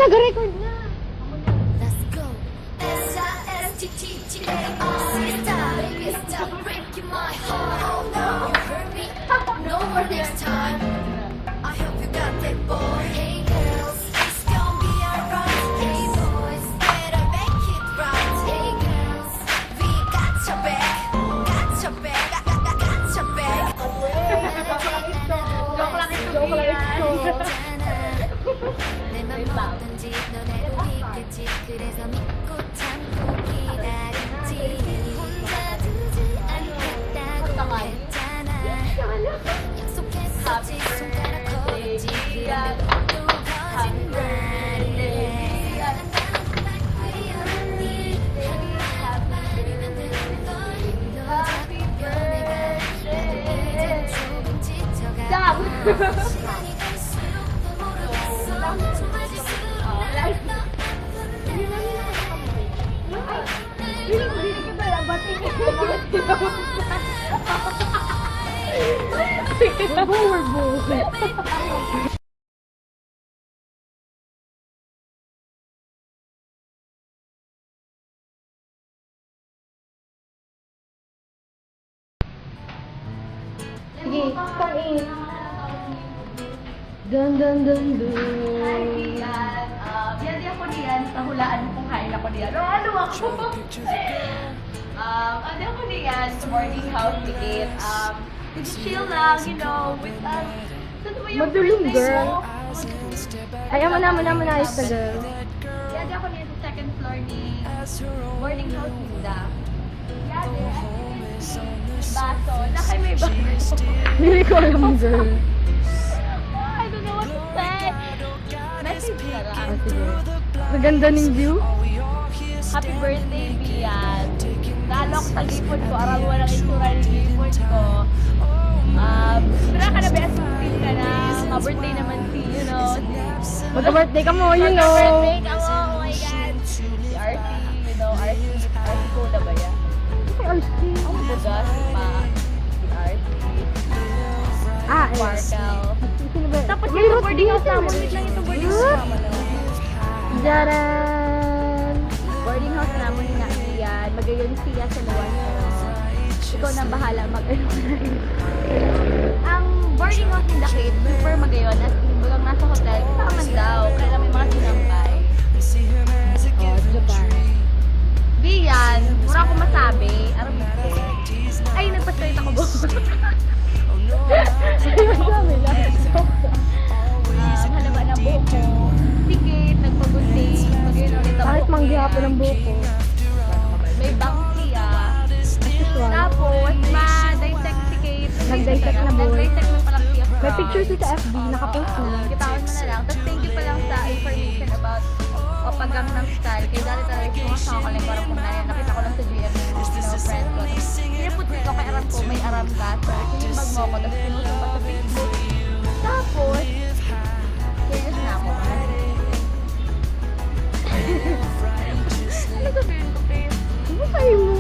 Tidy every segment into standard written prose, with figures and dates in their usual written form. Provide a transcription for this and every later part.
nag-record na. Let's go. S-I-S-T-T-G-A-R. Stop breaking my heart. Oh no, you hurt me. No more next time. I hope you got that boy. Hey girls, it's gonna be alright. Hey boys, better make it right. Hey girls, we got your back. Got your back. Got your back. Joke lang ito. 내맘 뭐든지 너네도 믿겠지. 그래서 믿고 참고 기다렸지. 혼자 두지 않겠다고 했잖아. 약속했었지. 손가락 걸었지. 그런데 또 거짓말이네. 한마디면 되는 걸. 너 자꾸 변해가. 이젠 조금 지쳐가. 시간이 갈수록 더 모르겠어. 좁아질수록 날 Sige, score 8. Dun dun dun dun. Yan ako niyan, sa hulaan mo kung kain ako niyan. Ano ako? Ano ako niyan, sa boarding house ticket. Chill lang, you know, with us. Saan ba yung Madulong, birthday girl. mo? Ay, mo na ayos na, girl. Yan ako niyan sa second floor ni boarding house nila. Yan baso. Lakay may baso. Hindi ko alam, girl. I don't know what to say. Message na lang. Sige. Maganda ng view. Happy birthday, Bian. Nalok sa lipod ko. Aram mo lang itsura ng lipod ko. Tira ka na, best feel ka na. Ma-birthday naman si, you know. Magka-birthday ka mo, you know. Magka-birthday ka mo, oh my God. Si RC, you know, RC Cola ba yan? Ay, RC. Ang buga, si Pa. Si RC. Ah, eh. Sparkle. Sino ba? Tapos May yung root boarding house beer. namin, wait lang itong boarding house namin. Jaran! Boarding house namin na iyan. Magayon siya sa luwan ko. Ikaw na bahala mag-ano. Ang boarding house in the Cape, super magayon. At bagang nasa hotel, kaman daw. Kaya may mga sinampay. Oh, Japan. Biyan, mura ko masabi. Ay, nagpa-straight ako ba? Madami lang. Halaba na buhok ko. Ticket, nagpag-gunting. Magayon ulit ang Kahit buhok manggihapon niya. ang buhok ko. May bank siya. Usual. Tapos, ma-dissect si Kate. Nag-dissect na, boy. Nag-dissect na palang siya. May picture siya sa FB, nakapost na. Kitawan mo na lang. Tapos, thank you pa lang sa information about Papagang ng style. Kaya dati talaga yung mga saka ko lang parang kung nakita ko lang sa GM ng friend ko. Pinaput ko kay Aram ko, may Aram ka. So, sinibag mo ako. Tapos, pinusong pa sa Facebook. Tapos, serious na ako. Ano sabihin ko, Pin? Ano kayo mo?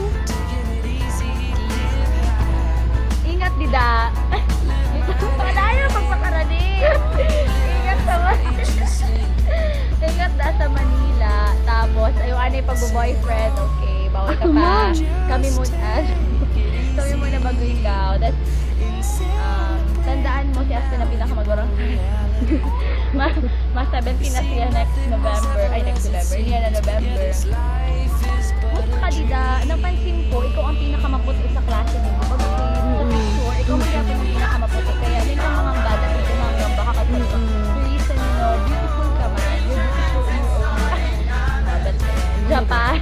Ingat, Dida. Wala yung pagpakarani. Ingat sa Ingat na sa Manila. Tapos, ayun, ano yung pag-boyfriend. Okay, bawal ka pa. Kami muna. Kami muna bago ikaw. That's, tandaan mo si Aston na pinakamagurang Mas 17 na siya next November. Ay, next November. Hindi na November. Buta ka, Dida. Napansin ko, ikaw ang pinakamaputi sa klase mo. Pag sa picture, ikaw mo dapat ang pinakamaputi. Kaya, yun ang mga bata dito mga gamba ka kasi. The reason, you know, beautiful ka man. You're beautiful in your own way. Japan.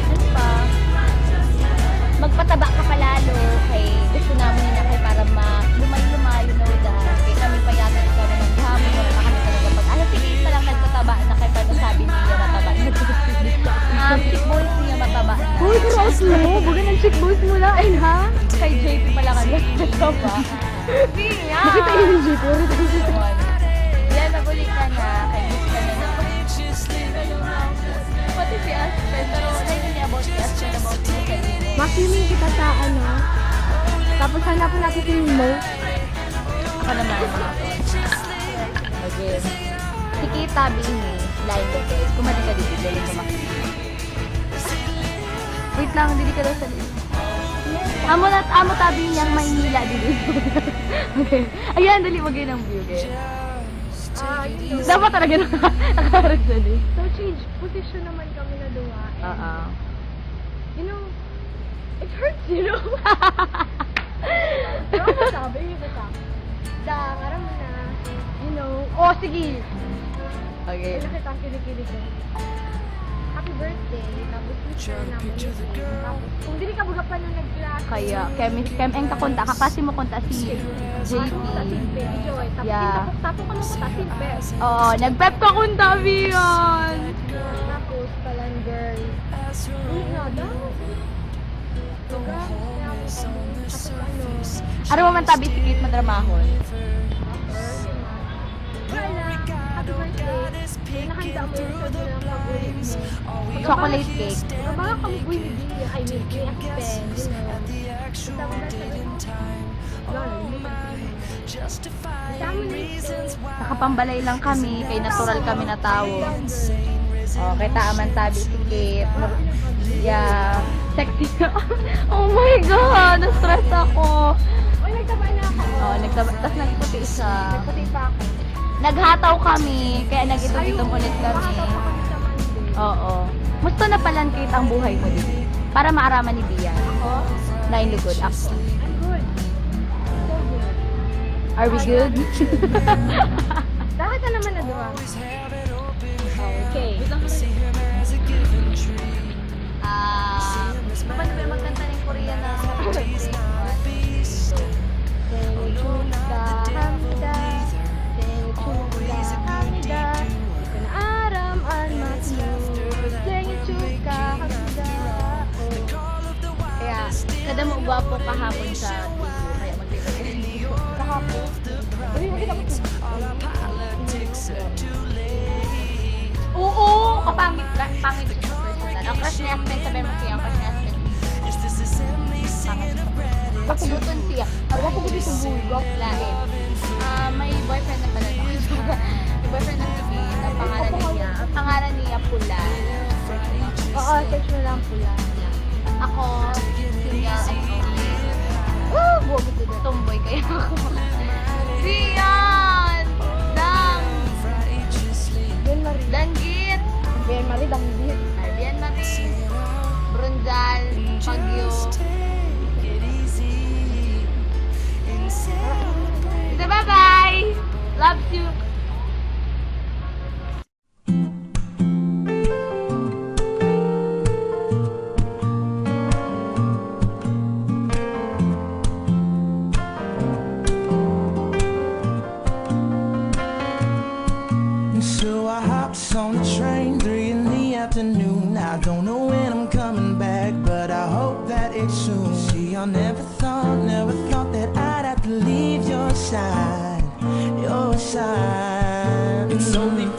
Ano pa? Magpataba ka palalo. Kay gusto namin na kay para lumay-lumay, you know that. Kaya kami payagan ikaw na naghamin. Wala na kami talaga pag sige pa lang nagtataba na kay para sabi niya mataba na. Chick boys niya mataba na. Uy, gross mo. Baga ng chick boys mo lang. Ay, ha? Kay JP pala ka nagtataba. Hindi niya. Bakit tayo yung jeep? Yan, nagulit ka na. Kay gusto ka na. Pati si Aspen. Pero wala yun niya about si Aspen about si Makiling kita sa ano. Tapos hanapin natin yung mo. Ako naman. Okay. tabi ini, lain ko guys. Kumali ka dito, dali ko makita. Wait lang, dili ka daw sa dito. Amo tabi niyang Maynila dito. Okay. Ayan, dali magay ng view guys. Dapat talaga nakaharap sa dito. So, change position naman kami na duwa. Oo. You know, it hurts, you know? Pero ako sabi, yung bata. Aram mo na, you know. Oh, sige. Okay. Wala kitang kilig-kilig ko. Happy birthday. Tapos picture namin yun. Tapos, kung dili ka buga pa nung nag-class. Kaya, kemeng kakunta, kakasi mo kunta si JP. Sa simpe, Joy. Tapos, Yeah. tapos ka mo sa simpe. Oo, nag-prep ka kunta, Bion. Tapos, palang girl. Uy, nga daw. Tapos, ano, Ano mo man tabi sikit madramahon? wala, happy birthday. Nakanda mo yung sabi ng pag-ulit mo. Chocolate cake. Baka kami buwili, I mean, i-expend, you know. Basta mo na sa Nakapambalay lang kami, kay natural kami na tao. Oh, kay taaman tabi sikit. Yeah. Sexy ka. Oh my God! Na-stress ako. Uy, nagtaba na ako. Oh, tapos nagputi siya. Nagputi pa ako. Naghataw kami, kaya nag-itom ulit kami. Makataw pa kami sa Monday. Oo. Musto na palankit ang buhay mo dito. Para maaraman ni Bia. Ako? Nine good. Ako. I'm good. So good. Are we good? Bakit ka naman nagawa? Okay. Gusto pa na ba magkanta ng Korean na Senchuka hamida, senchuka hamida, di ko na aram an matulog. Senchuka hamida. Kaya, kada mo gwapo kahapon sa kaya mag-ibig. Kahapon. Uy, makita ko ito. Oo! Kapangit ka. Pangit ka sa personal. Ang crush ni Aspen, sabi mo siya, ang crush ni Aspen. Pangit. Papuguton siya. Ang papuguton sa bulgok. Lain. May boyfriend na pala. May boyfriend na si Bea. Ang pangalan niya. Ang pangalan niya Pula. Oo, search mo lang pula. Ako, single and only. Woo! Buwag ito doon. Tomboy kaya ako. Rian! Dang! Ben Marie. Danggit! Ben Marie, danggit. Arbian Marie. Brunzal. Pagyo. So, bye-bye! Loves you! And so I hopped on the train 3 in the afternoon. I don't know when I'm coming back, but I hope that it's soon. See, I never thought that I'd have to leave your side, your side. It's only